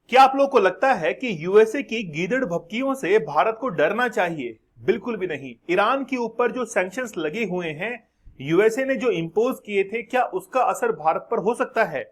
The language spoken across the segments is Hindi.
क्या आप लोगों को लगता है कि यूएसए की गीदड़ भभकियों से भारत को डरना चाहिए? बिल्कुल भी नहीं। ईरान के ऊपर जो सैंक्शंस लगे हुए हैं, यूएसए ने जो इंपोज किए थे, क्या उसका असर भारत पर हो सकता है?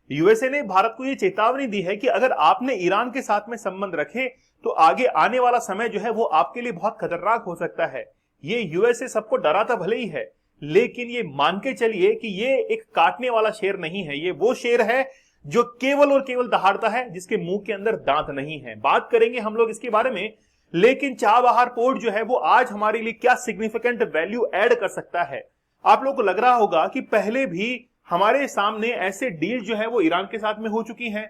यूएसए ने भारत को यह चेतावनी दी है कि अगर आपने ईरान के साथ में संबंध रखे तो आगे आने वाला समय जो है वो आपके लिए बहुत खतरनाक हो सकता है। ये यूएसए सबको डराता भले ही है, लेकिन ये मान के चलिए कि ये एक काटने वाला शेर नहीं है। ये वो शेर है जो केवल और केवल दहाड़ता है, जिसके मुंह के अंदर दांत नहीं है। बात करेंगे हम लोग इसके बारे में, लेकिन चाबहार पोर्ट जो है वो आज हमारे लिए क्या सिग्निफिकेंट वैल्यू ऐड कर सकता है? आप लोगों को लग रहा होगा कि पहले भी हमारे सामने ऐसे डील जो है वो ईरान के साथ में हो चुकी हैं।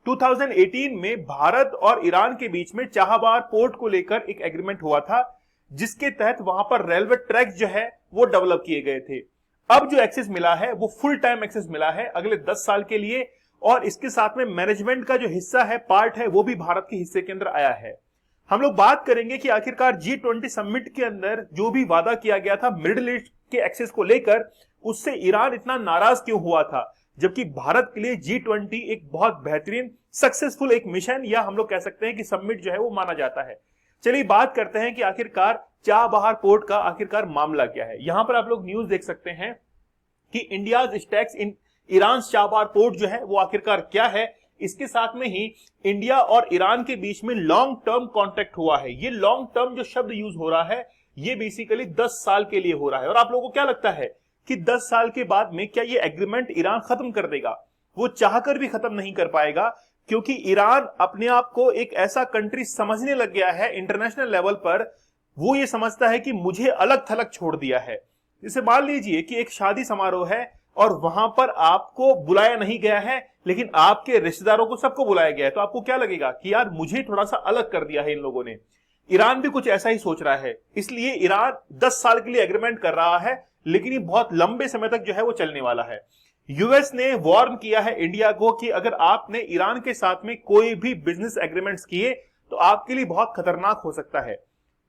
2018 में भारत और ईरान के बीच में चाबहार पोर्ट को लेकर एक एग्रीमेंट हुआ था, जिसके तहत वहां पर रेलवे ट्रैक जो है वो डेवलप किए गए थे। अब जो एक्सेस मिला है वो फुल टाइम एक्सेस मिला है अगले 10 साल के लिए, और इसके साथ में मैनेजमेंट का जो हिस्सा है, पार्ट है, वो भी भारत के हिस्से के अंदर आया है। हम लोग बात करेंगे कि आखिरकार G20 समिट के अंदर जो भी वादा किया गया था मिडिल ईस्ट के एक्सेस को लेकर, उससे ईरान इतना नाराज क्यों हुआ था, जबकि भारत के लिए G20 एक बहुत बेहतरीन सक्सेसफुल एक मिशन, या हम लोग कह सकते हैं कि समिट जो है वो माना जाता है। चलिए बात करते हैं कि आखिरकार चाबहार पोर्ट का आखिरकार मामला क्या है। यहां पर आप लोग न्यूज देख सकते हैं कि India's stacks in Iran Chabahar port जो है वो आखिरकार क्या है। इसके साथ में ही इंडिया और ईरान के बीच में लॉन्ग टर्म कॉन्ट्रैक्ट हुआ है। ये लॉन्ग टर्म जो शब्द यूज हो रहा है, ये बेसिकली 10 साल के लिए हो रहा है। और आप लोगों को क्या लगता है कि 10 साल के बाद में क्या ये एग्रीमेंट ईरान खत्म कर देगा? वो चाहकर भी खत्म नहीं कर पाएगा, क्योंकि ईरान अपने आप को एक ऐसा कंट्री समझने लग गया है इंटरनेशनल लेवल पर। वो ये समझता है कि मुझे अलग थलग छोड़ दिया है। जैसे मान लीजिए कि एक शादी समारोह है और वहां पर आपको बुलाया नहीं गया है, लेकिन आपके रिश्तेदारों को सबको बुलाया गया है, तो आपको क्या लगेगा कि यार मुझे थोड़ा सा अलग कर दिया है इन लोगों ने। ईरान भी कुछ ऐसा ही सोच रहा है, इसलिए ईरान 10 साल के लिए एग्रीमेंट कर रहा है, लेकिन ये बहुत लंबे समय तक जो है वो चलने वाला है। यूएस ने वार्न किया है इंडिया को कि अगर आपने ईरान के साथ में कोई भी बिजनेस एग्रीमेंट्स किए तो आपके लिए बहुत खतरनाक हो सकता है।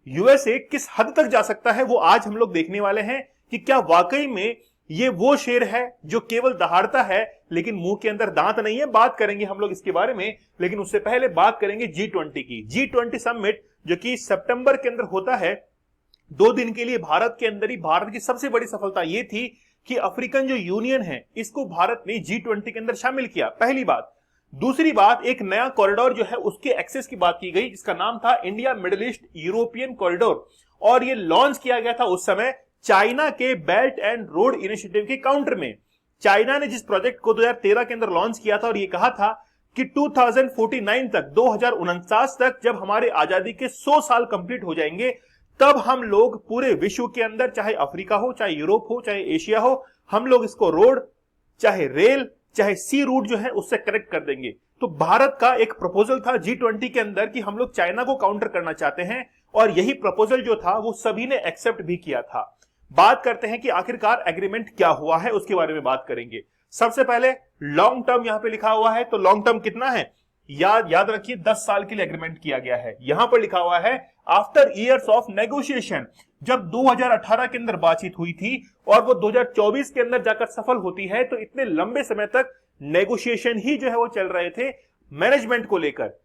यूएसए किस हद तक जा सकता है वो आज हम लोग देखने वाले हैं कि क्या वाकई में ये वो शेर है जो केवल दहाड़ता है लेकिन मुंह के अंदर दांत नहीं है। बात करेंगे हम लोग इसके बारे में, लेकिन उससे पहले बात करेंगे G20 की। G20 समिट जो कि सितंबर के अंदर होता है, 2 दिन के लिए भारत के अंदर ही। भारत की सबसे बड़ी सफलता ये थी कि अफ्रीकन जो यूनियन है, इसको भारत ने G20 के अंदर शामिल किया, पहली बात। दूसरी बात, एक नया कॉरिडोर जो है उसके एक्सेस की बात की गई, जिसका नाम था India middle east European corridor, और ये लॉन्च किया गया था उस समय चाइना के बेल्ट एंड रोड इनिशिएटिव के काउंटर में। चाइना ने जिस प्रोजेक्ट को 2013 के अंदर लॉन्च किया था और ये कहा था कि 2049 तक, 2049 तक जब हमारे आजादी के 100 साल कंप्लीट हो जाएंगे, तब हम लोग पूरे विश्व के अंदर, चाहे अफ्रीका हो, चाहे यूरोप हो, चाहे एशिया हो, हम लोग इसको रोड, चाहे रेल, चाहे सी रूट जो है उससे कनेक्ट कर देंगे। तो भारत का एक प्रपोजल था G20 के अंदर कि हम लोग चाइना को काउंटर करना चाहते हैं, और यही प्रपोजल जो था वो सभी ने एक्सेप्ट भी किया था। बात करते हैं कि आखिरकार एग्रीमेंट क्या हुआ है, उसके बारे में बात करेंगे। सबसे पहले लॉन्ग टर्म यहां पे लिखा हुआ है, तो लॉन्ग टर्म कितना है? याद रखिए 10 साल के लिए एग्रीमेंट किया गया है। यहां पर लिखा हुआ है आफ्टर ईयर्स ऑफ नेगोशिएशन। जब 2018 के अंदर बातचीत हुई थी और वो 2024 के अंदर जाकर सफल होती है, तो इतने लंबे समय तक नेगोशिएशन ही जो है वो चल रहे थे मैनेजमेंट को लेकर।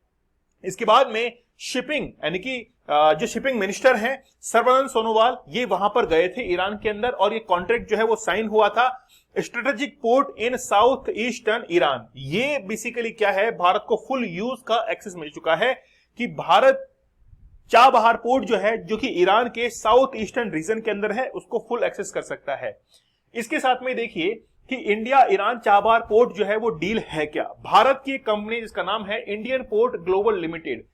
इसके बाद में शिपिंग, यानी कि जो शिपिंग मिनिस्टर हैं सर्बानंद सोनोवाल, ये वहां पर गए थे ईरान के अंदर, और ये कॉन्ट्रैक्ट जो है वो साइन हुआ था। Strategic port in south eastern Iran, ये बेसिकली क्या है, भारत को फुल यूज का एक्सेस मिल चुका है कि भारत चाबहार पोर्ट जो है, जो कि ईरान के साउथ ईस्टर्न रीजन के अंदर है, उसको फुल एक्सेस कर सकता है। इसके साथ में देखिए कि इंडिया ईरान चाबहार पोर्ट जो है वो डील है क्या। भारत की एक कंपनी जिसका नाम है इंडियन पोर्ट ग्लोबल लिमिटेड।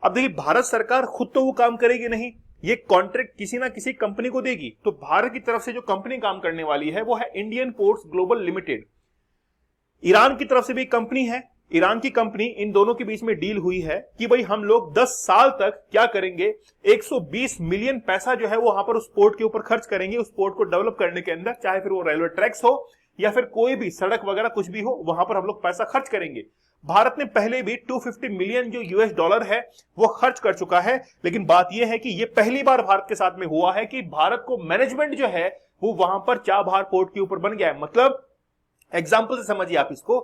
अब देखिए, भारत सरकार खुद तो वो काम करेगी नहीं, ये कॉन्ट्रैक्ट किसी ना किसी कंपनी को देगी। तो भारत की तरफ से जो कंपनी काम करने वाली है वो है Indian ports global limited. Iran की तरफ से भी कंपनी है, ईरान की कंपनी, इन दोनों के बीच में डील हुई है कि भाई हम लोग 10 साल तक क्या करेंगे, 120 मिलियन पैसा जो है वो वहां पर उस पोर्ट के ऊपर खर्च करेंगे, उस पोर्ट को डेवलप करने के अंदर, चाहे फिर वो रेलवे ट्रैक्स हो या फिर कोई भी सड़क वगैरह कुछ भी हो, वहां पर हम लोग पैसा खर्च करेंगे। भारत ने पहले भी 250 मिलियन जो यूएस डॉलर है वो खर्च कर चुका है, लेकिन बात यह है कि यह पहली बार भारत के साथ में हुआ है कि भारत को मैनेजमेंट जो है वो वहां पर चाबहार पोर्ट के ऊपर बन गया है। मतलब एग्जांपल से समझिए आप इसको,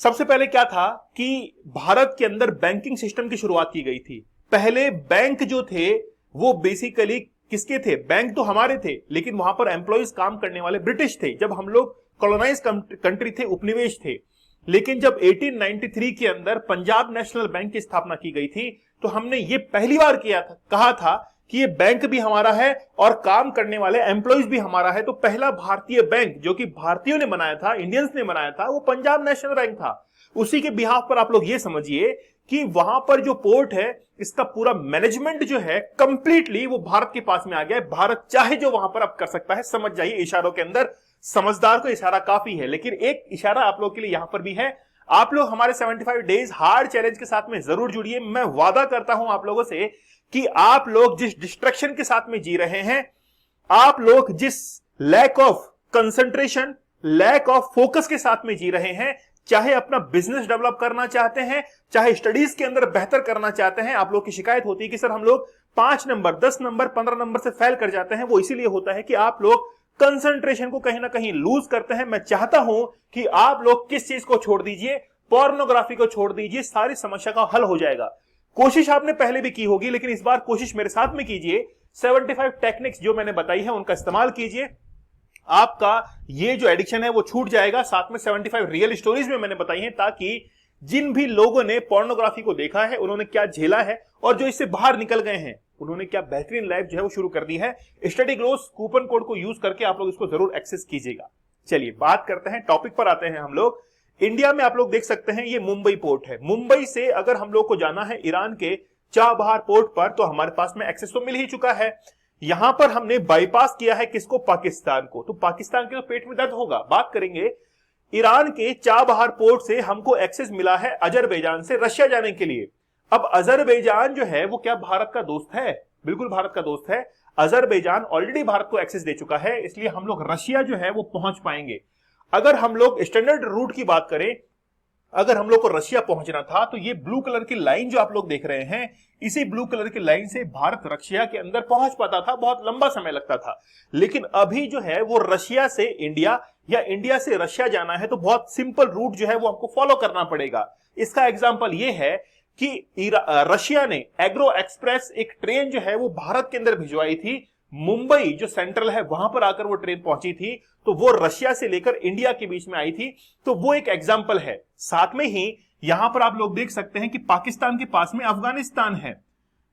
सबसे पहले क्या था कि भारत के अंदर बैंकिंग सिस्टम की शुरुआत की गई थी। पहले बैंक जो थे वो बेसिकली किसके थे? बैंक तो हमारे थे, लेकिन वहां पर एम्प्लॉइज काम करने वाले ब्रिटिश थे। जब हम लोग कॉलोनाइज कंट्री थे, उपनिवेश थे। लेकिन जब 1893 के अंदर पंजाब नेशनल बैंक की स्थापना की गई थी, तो हमने ये पहली बार कहा था कि ये बैंक भी हमारा है और काम करने वाले एम्प्लॉइज भी हमारा है। तो पहला भारतीय बैंक जो कि भारतीयों ने बनाया था, इंडियंस ने बनाया था, वो पंजाब नेशनल बैंक था। उसी के बिहाफ पर आप लोग ये समझिए कि वहां पर जो पोर्ट है, इसका पूरा मैनेजमेंट जो है कंप्लीटली वो भारत के पास में आ गया है। भारत चाहे जो वहां पर अब कर सकता है। समझ जाइए इशारों के अंदर, समझदार को इशारा काफी है। लेकिन एक इशारा आप लोग के लिए यहां पर भी है। आप लोग हमारे 75 डेज हार्ड चैलेंज के साथ में जरूर जुड़िए। मैं वादा करता हूं आप लोगों से कि आप लोग जिस डिस्ट्रैक्शन के साथ में जी रहे हैं, आप लोग जिस lack of concentration, lack of focus के साथ में जी रहे हैं, चाहे अपना बिजनेस डेवलप करना चाहते हैं, चाहे स्टडीज के अंदर बेहतर करना चाहते हैं। आप लोग की शिकायत होती है कि सर हम लोग 5 नंबर, 10 नंबर, 15 नंबर से फेल कर जाते हैं। वो इसीलिए होता है कि आप लोग कंसंट्रेशन को कहीं ना कहीं लूज करते हैं। मैं चाहता हूं कि आप लोग किस चीज को छोड़ दीजिए? पोर्नोग्राफी को छोड़ दीजिए, सारी समस्या का हल हो जाएगा। कोशिश आपने पहले भी की होगी, लेकिन इस बार कोशिश मेरे साथ में कीजिए। 75 टेक्निक्स जो मैंने बताई है उनका इस्तेमाल कीजिए। आपका ये जो एडिक्शन है वो छूट जाएगा। साथ में 75 रियल स्टोरीज में मैंने बताई हैं, ताकि जिन भी लोगों ने पोर्नोग्राफी को देखा है उन्होंने क्या झेला है और जो इससे बाहर निकल गए हैं उन्होंने क्या बेहतरीन लाइफ जो है वो शुरू कर दी है। स्टडी ग्रोस कूपन कोड को यूज करके आप लोग इसको जरूर एक्सेस कीजिएगा। चलिए बात करते हैं, टॉपिक पर आते हैं हम लोग। इंडिया में आप लोग देख सकते हैं ये मुंबई पोर्ट है। मुंबई से अगर हम लोग को जाना है ईरान के चाबहार पोर्ट पर, तो हमारे पास में एक्सेस तो मिल ही चुका है। यहां पर हमने बाईपास किया है किसको? पाकिस्तान को। तो पाकिस्तान के तो पेट में दर्द होगा। बात करेंगे ईरान के चाबहार पोर्ट से हमको एक्सेस मिला है अजरबैजान से रशिया जाने के लिए। अब अजरबैजान जो है वो क्या भारत का दोस्त है? बिल्कुल भारत का दोस्त है। अजरबैजान ऑलरेडी भारत को एक्सेस दे चुका है, इसलिए हम लोग रशिया जो है वो पहुंच पाएंगे। अगर हम लोग स्टैंडर्ड रूट की बात करें, अगर हम लोग को रशिया पहुंचना था, तो ये ब्लू कलर की लाइन जो आप लोग देख रहे हैं, इसी ब्लू कलर की लाइन से भारत रशिया के अंदर पहुंच पाता था। बहुत लंबा समय लगता था। लेकिन अभी जो है वो रशिया से इंडिया या इंडिया से रशिया जाना है, तो बहुत सिंपल रूट जो है वो हमको फॉलो करना पड़ेगा। इसका एग्जांपल ये है कि रशिया ने एग्रो एक्सप्रेस एक ट्रेन जो है वो भारत के अंदर भिजवाई थी। मुंबई जो सेंट्रल है वहां पर आकर वो ट्रेन पहुंची थी, तो वो रशिया से लेकर इंडिया के बीच में आई थी। तो वो एक एग्जांपल है। साथ में ही यहां पर आप लोग देख सकते हैं कि पाकिस्तान के पास में अफगानिस्तान है।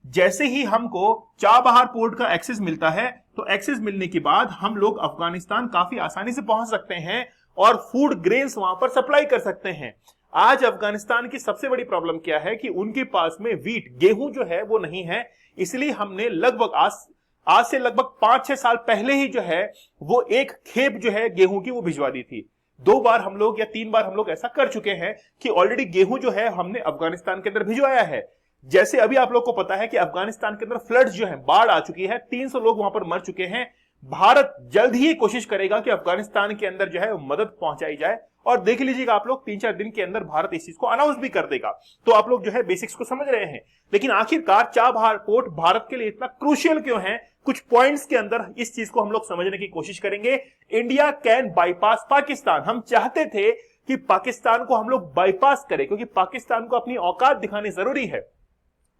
जैसे ही हमको चाबहार पोर्ट का एक्सेस मिलता है, तो एक्सेस मिलने के बाद हम लोग अफगानिस्तान काफी आसानी से पहुंच सकते हैं और फूड ग्रेन्स वहां पर सप्लाई कर सकते हैं। आज अफगानिस्तान की सबसे बड़ी प्रॉब्लम क्या है कि उनके पास में वीट, गेहूं जो है वो नहीं है। इसलिए हमने लगभग आज से लगभग 5-6 साल पहले ही जो है वो एक खेप जो है गेहूं की वो भिजवा दी थी। 2 बार हम लोग या 3 बार हम लोग ऐसा कर चुके हैं कि ऑलरेडी गेहूं जो है हमने अफगानिस्तान के अंदर भिजवाया है। जैसे अभी आप लोग को पता है कि अफगानिस्तान के अंदर फ्लड्स जो है, बाढ़ आ चुकी है, 300 लोग वहां पर मर चुके हैं। भारत जल्द ही कोशिश करेगा कि अफगानिस्तान के अंदर जो है मदद पहुंचाई जाए, और देख लीजिएगा आप लोग 3-4 दिन के अंदर भारत इस चीज को अनाउंस भी कर देगा। तो आप लोग जो है बेसिक्स को समझ रहे हैं। लेकिन आखिरकार चाबहार पोर्ट भारत के लिए इतना क्रूशियल क्यों है? कुछ पॉइंट्स के अंदर इस चीज को हम लोग समझने की कोशिश करेंगे। India can bypass Pakistan. हम चाहते थे कि पाकिस्तान को हम लोग बाईपास करें, क्योंकि पाकिस्तान को अपनी औकात दिखानी जरूरी है।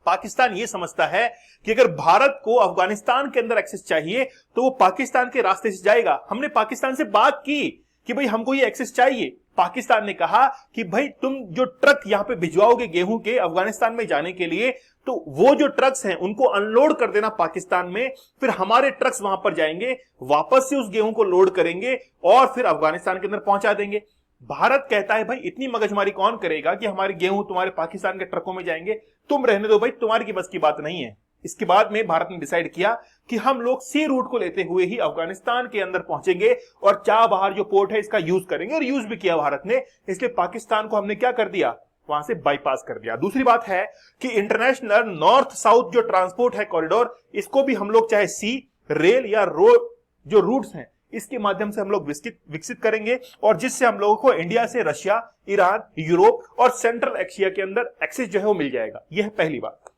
पाकिस्तान यह समझता है कि अगर भारत को अफगानिस्तान के अंदर एक्सेस चाहिए तो वो पाकिस्तान के रास्ते से जाएगा। हमने पाकिस्तान से बात की कि भाई हमको ये एक्सेस चाहिए। पाकिस्तान ने कहा कि भाई तुम जो ट्रक यहां पे भिजवाओगे गेहूं के अफगानिस्तान में जाने के लिए, तो वो जो ट्रक्स हैं उनको अनलोड कर देना पाकिस्तान में, फिर हमारे ट्रक्स वहां पर जाएंगे, वापस से उस गेहूं को लोड करेंगे और फिर अफगानिस्तान के अंदर पहुंचा देंगे। भारत कहता है भाई इतनी मगजमारी कौन करेगा कि हमारे गेहूं तुम्हारे पाकिस्तान के ट्रकों में जाएंगे, तुम रहने दो भाई, तुम्हारी की बस की बात नहीं है। इसके बाद में भारत ने डिसाइड किया कि हम लोग सी रूट को लेते हुए ही अफगानिस्तान के अंदर पहुंचेंगे और चाबहार जो पोर्ट है इसका यूज करेंगे, और यूज भी किया भारत ने। इसलिए पाकिस्तान को हमने क्या कर दिया? वहां से बाईपास कर दिया। दूसरी बात है कि इंटरनेशनल नॉर्थ साउथ जो ट्रांसपोर्ट है कॉरिडोर, इसको भी हम लोग चाहे सी, रेल या रोड जो रूट्स हैं इसके माध्यम से हम लोग विकसित करेंगे, और जिससे हम लोगों को इंडिया से रशिया, ईरान, यूरोप और सेंट्रल एशिया के अंदर एक्सेस जो है वो मिल जाएगा। यह है पहली बात।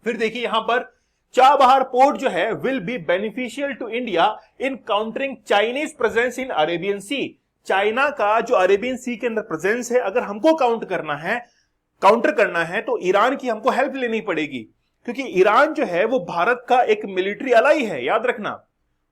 फिर देखिए यहां पर चाबहार पोर्ट जो है will be beneficial to India in countering Chinese presence in Arabian sea. China का जो अरेबियन सी के अंदर प्रेजेंस है, अगर हमको काउंटर करना है तो ईरान की हमको हेल्प लेनी पड़ेगी, क्योंकि ईरान जो है वो भारत का एक मिलिट्री अलाई है, याद रखना।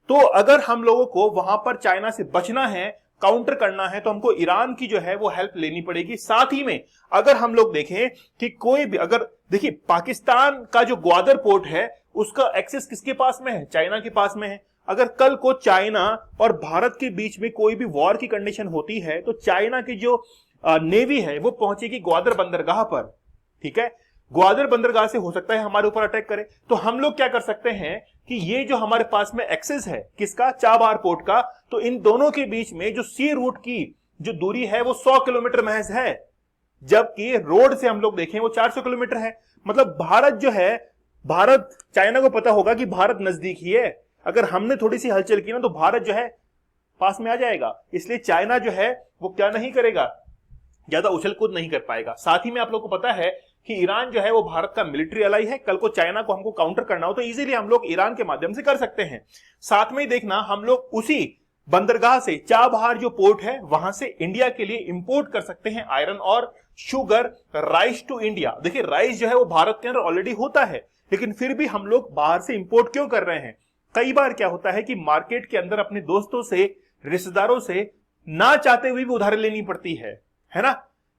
तो अगर हम लोगों को वहां पर चाइना से बचना है, काउंटर करना है, तो हमको ईरान की जो है वो हेल्प लेनी पड़ेगी। साथ ही में अगर हम लोग देखें कि कोई भी, अगर देखिए पाकिस्तान का जो ग्वादर पोर्ट है उसका एक्सेस किसके पास में है? चाइना के पास में है। अगर कल को चाइना और भारत के बीच में कोई भी वॉर की कंडीशन होती है तो चाइना की जो नेवी है वो पहुंचेगी ग्वादर बंदरगाह पर, ठीक है। ग्वादर बंदरगाह से हो सकता है हमारे ऊपर अटैक करे, तो हम लोग क्या कर सकते हैं कि ये जो हमारे पास में एक्सेस है किसका? चाबहार पोर्ट का, तो इन दोनों के बीच में जो सी रूट की जो दूरी है वो 100 किलोमीटर महज है, जबकि रोड से हम लोग देखें वो 400 किलोमीटर है। मतलब भारत जो है, भारत, चाइना को पता होगा कि भारत नजदीक ही है, अगर हमने थोड़ी सी हलचल की ना तो भारत जो है पास में आ जाएगा। इसलिए चाइना जो है वो क्या नहीं करेगा, ज्यादा उछल कूद नहीं कर पाएगा। साथ ही में आप लोगों को पता है कि ईरान जो है वो भारत का मिलिट्री अलाई है, कल को चाइना को हमको काउंटर करना हो तो इजीली हम लोग ईरान के माध्यम से कर सकते हैं। साथ में देखना, हम लोग उसी बंदरगाह से, चाबहार जो पोर्ट है वहां से इंडिया के लिए इंपोर्ट कर सकते हैं आयरन और शुगर, राइस टू इंडिया। देखिए राइस जो है वो भारत के अंदर ऑलरेडी होता है, लेकिन फिर भी हम लोग बाहर से इंपोर्ट क्यों कर रहे हैं? कई बार क्या होता है कि मार्केट के अंदर अपने दोस्तों से, रिश्तेदारों से ना चाहते हुए भी उधारी लेनी पड़ती है ना,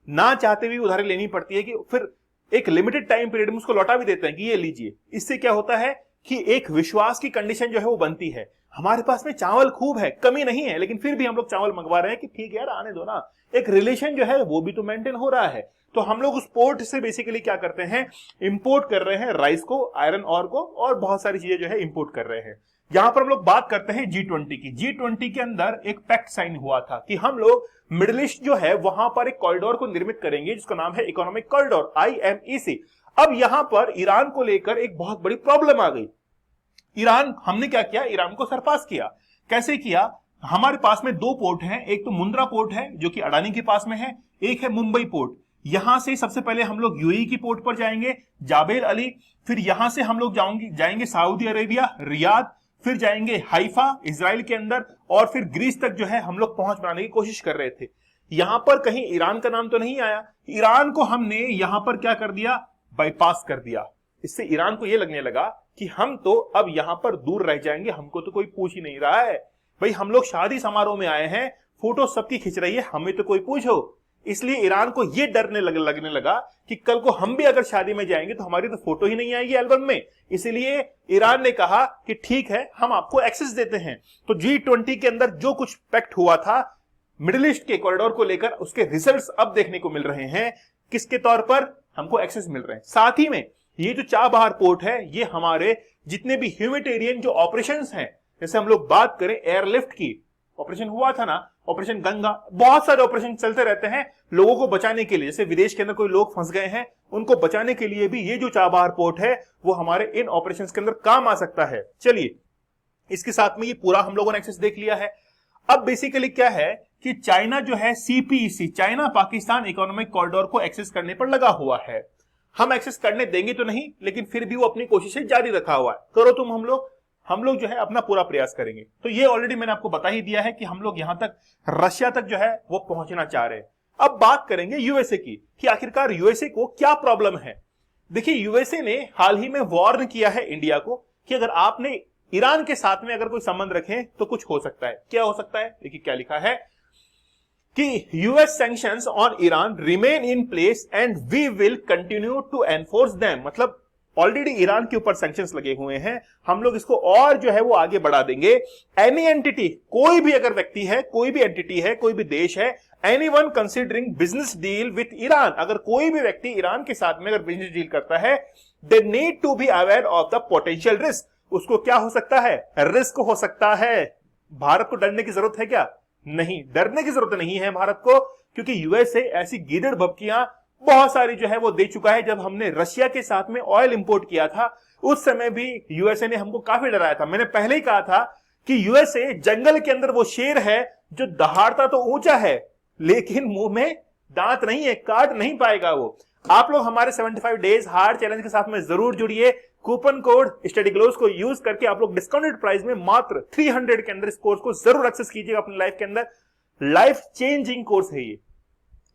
ना चाहते हुए उधारी लेनी पड़ती है कि फिर एक लिमिटेड टाइम पीरियड में उसको लौटा भी देते हैं कि ये लीजिए। इससे क्या होता है कि एक विश्वास की कंडीशन जो है वो बनती है। हमारे पास में चावल खूब है, कमी नहीं है, लेकिन फिर भी हम लोग चावल मंगवा रहे हैं कि ठीक है यार आने दो ना, एक रिलेशन जो है वो भी तो मेंटेन हो रहा है। तो हम लोग उस पोर्ट से बेसिकली क्या करते हैं, इंपोर्ट कर रहे हैं राइस को, आयरन ऑर को, और बहुत सारी चीजें जो है इंपोर्ट कर रहे हैं। यहां पर हम लोग बात करते हैं G20 की। G20 के अंदर एक पैक्ट साइन हुआ था कि हम लोग मिडिल ईस्ट जो है वहां पर एक कॉरिडोर को निर्मित करेंगे जिसका नाम है इकोनॉमिक कॉरिडोर, IMEC। अब यहां पर ईरान को लेकर एक बहुत बड़ी प्रॉब्लम आ गई। हमने क्या किया, ईरान को सरपास किया। कैसे किया? हमारे पास में दो पोर्ट हैं, एक तो मुंद्रा पोर्ट है जो कि अडानी के पास में है, एक है मुंबई पोर्ट। यहां से सबसे पहले हम लोग यूएई की पोर्ट पर जाएंगे, जाबेल अली, फिर यहां से हम लोग जाएंगे सऊदी अरेबिया, रियाद, फिर जाएंगे हाइफा इजराइल के अंदर, और फिर ग्रीस तक जो है हम लोग पहुंच बनाने की कोशिश कर रहे थे। यहां पर कहीं ईरान का नाम तो नहीं आया। ईरान को हमने यहां पर क्या कर दिया, बाईपास कर दिया। इससे ईरान को यह लगने लगा कि हम तो अब यहां पर दूर रह जाएंगे, हमको तो कोई पूछ ही नहीं रहा है। भाई हम लोग शादी समारोह में आए हैं, फोटो सबकी खिंच रही है, हमें तो कोई पूछो। इसलिए ईरान को यह डरने लगने लगा कि कल को हम भी अगर शादी में जाएंगे तो हमारी तो फोटो ही नहीं आएगी एल्बम में। इसलिए ईरान ने कहा कि ठीक है हम आपको एक्सेस देते हैं। तो G20 के अंदर जो कुछ पैक्ट हुआ था मिडिल ईस्ट के कॉरिडोर को लेकर, उसके रिजल्ट्स अब देखने को मिल रहे हैं। किसके तौर पर? हमको एक्सेस मिल रहे हैं। साथ ही में ये जो चाबहार पोर्ट है ये हमारे जितने भी ह्यूमैनिटेरियन जो ऑपरेशंस हैं, जैसे हम लोग बात करें एयरलिफ्ट की, ऑपरेशन हुआ था ना, ऑपरेशन गंगा, बहुत सारे ऑपरेशन चलते रहते हैं लोगों को बचाने के लिए। जैसे विदेश के अंदर कोई लोग फंस गए हैं, उनको बचाने के लिए भी ये जो चाबहार पोर्ट है वो हमारे इन ऑपरेशंस के अंदर काम आ सकता है। चलिए, इसके साथ में ये पूरा हम लोगों ने एक्सेस देख लिया है। अब बेसिकली क्या है कि चाइना जो है CPEC, China Pakistan economic corridor को एक्सेस करने पर लगा हुआ है। हम एक्सेस करने देंगे तो नहीं, लेकिन फिर भी वो अपनी कोशिशें जारी रखा हुआ है। करो तुम, हम लोग जो है अपना पूरा प्रयास करेंगे। तो ये ऑलरेडी मैंने आपको बता ही दिया है कि हम लोग यहां तक, रशिया तक जो है वो पहुंचना चाह रहे हैं। अब बात करेंगे यूएसए की कि आखिरकार यूएसए को क्या प्रॉब्लम है। देखिए यूएसए ने हाल ही में वार्न किया है इंडिया को कि अगर आपने ईरान के साथ में अगर कोई संबंध रखें तो कुछ हो सकता है। क्या हो सकता है? देखिए क्या लिखा है कि US sanctions on Iran remain in place and we will continue to enforce them. मतलब ऑलरेडी ईरान के ऊपर सैंक्शंस लगे हुए हैं, हम लोग इसको और जो है वो आगे बढ़ा देंगे। एनी एंटिटी, कोई भी अगर व्यक्ति है, कोई भी एंटिटी है, कोई भी देश है, anyone considering business deal with Iran, अगर कोई भी व्यक्ति ईरान के साथ में अगर बिजनेस डील करता है, they need to be aware of the potential risk. उसको क्या हो सकता है? रिस्क हो सकता है। भारत को डरने की जरूरत है क्या? नहीं, डरने की जरूरत नहीं है भारत को, क्योंकि यूएसए ऐसी गीदड़ भभकियां बहुत सारी जो है वो दे चुका है। जब हमने रशिया के साथ में ऑयल इंपोर्ट किया था उस समय भी यूएसए ने हमको काफी डराया था। मैंने पहले ही कहा था कि यूएसए जंगल के अंदर वो शेर है जो दहाड़ता तो ऊंचा है लेकिन मुंह में दांत नहीं है, काट नहीं पाएगा वो। आप लोग हमारे 75 डेज हार्ड चैलेंज के साथ में जरूर जुड़िए। कूपन कोड स्टडी ग्लोस को यूज करके आप लोग डिस्काउंटेड प्राइस में मात्र 300 के अंदर इस कोर्स को जरूर एक्सेस कीजिएगा अपनी लाइफ के अंदर। लाइफ चेंजिंग कोर्स है ये,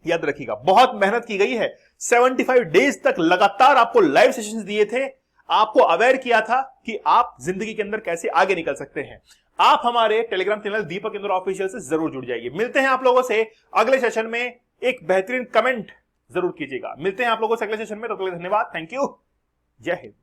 याद रखिएगा। बहुत मेहनत की गई है, 75 डेज तक लगातार आपको लाइव सेशंस दिए थे, आपको अवेयर किया था कि आप जिंदगी के अंदर कैसे आगे निकल सकते हैं। आप हमारे टेलीग्राम चैनल दीपक इंदौर ऑफिशियल से जरूर जुड़ जाइए। मिलते हैं आप लोगों से अगले सेशन में, एक बेहतरीन कमेंट जरूर कीजिएगा। मिलते हैं आप लोगों से अगले सेशन में, तो धन्यवाद, थैंक यू, जय हिंद।